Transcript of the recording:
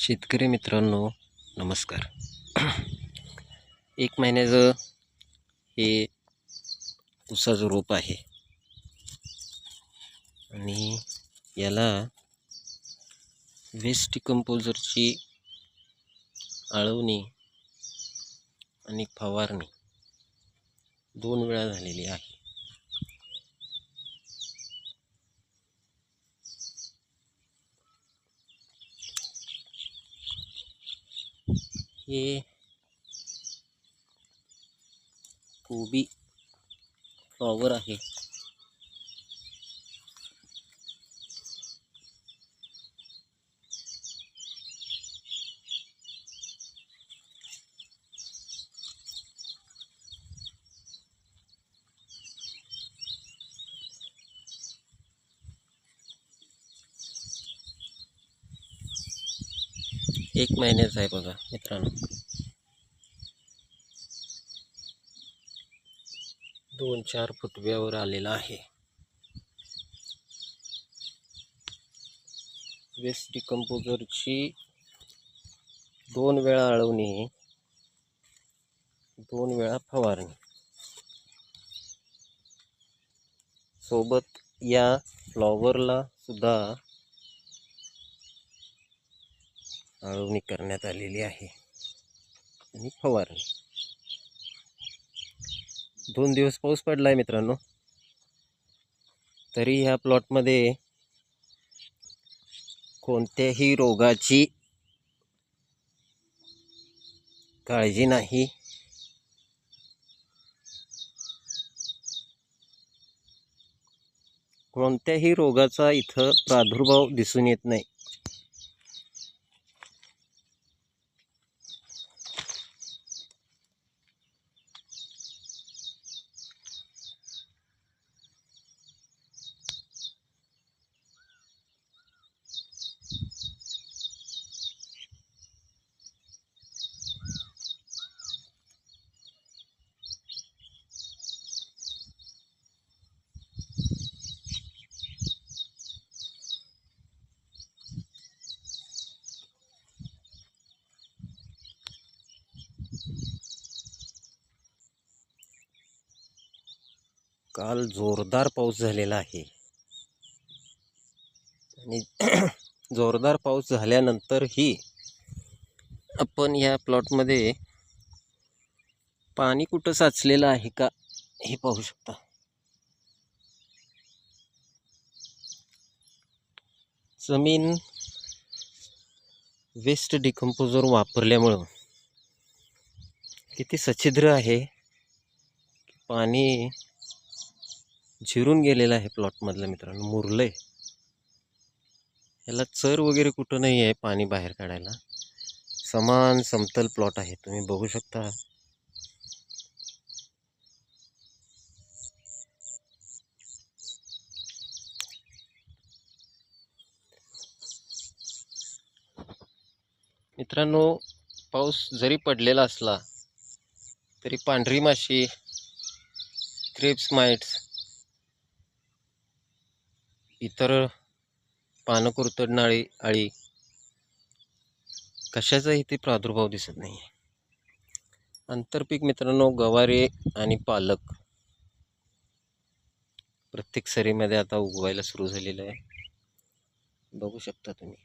शेतकरी मित्रांनो नमस्कार. 1 महिन्याचं हे ऊसाचं रोप आहे आणि याला वेस्ट डिकम्पोजरची आळवणी आणि फवारणी 2 वेळा झालेली आहे. हे कोबी फ्लॉवर आहे. एक महिन्याचा आहे बघा मित्रांनो. 2-4 फुटव्यावर आलेला आहे. वेस्ट डिकम्पोजरची 2 वेळा आळवणी, 2 वेळा फवारणी, सोबत या फ्लॉवरला सुद्धा आळवणी करण्यात आलेली आहे आणि फवारणी. 2 दिवस पाऊस पडला आहे मित्रांनो, तरी ह्या प्लॉटमध्ये कोणत्याही रोगाची काळजी नाही. कोणत्याही रोगाचा इथं प्रादुर्भाव दिसून येत नाही. काल जोरदार पाऊस झालेला आहे आणि जोरदार पाऊस झाल्यानंतरही आपण या प्लॉटमध्ये पाणी कुठं साचलेलं आहे का हे पाहू शकता. जमीन वेस्ट डिकम्पोजर वापरल्यामुळं किती सच्छिद्र आहे. पाणी झिरून गेलेलं आहे प्लॉटमधलं मित्रांनो, मुरलंय. याला चर वगैरे कुठं नाही आहे पाणी बाहेर काढायला. समान समतल प्लॉट आहे, तुम्ही बघू शकता. मित्रांनो, पाऊस जरी पडलेला असला तरी पांढरी माशी, क्रेप्स माइट्स, इतर पानं कुरतडणारी अळी कशाचाही ते प्रादुर्भाव दिसत नाही. आंतरपीक मित्रांनो गवारी आणि पालक प्रत्येक सरीमध्ये आता उगवायला सुरू झालेलं आहे, बघू शकता तुम्ही.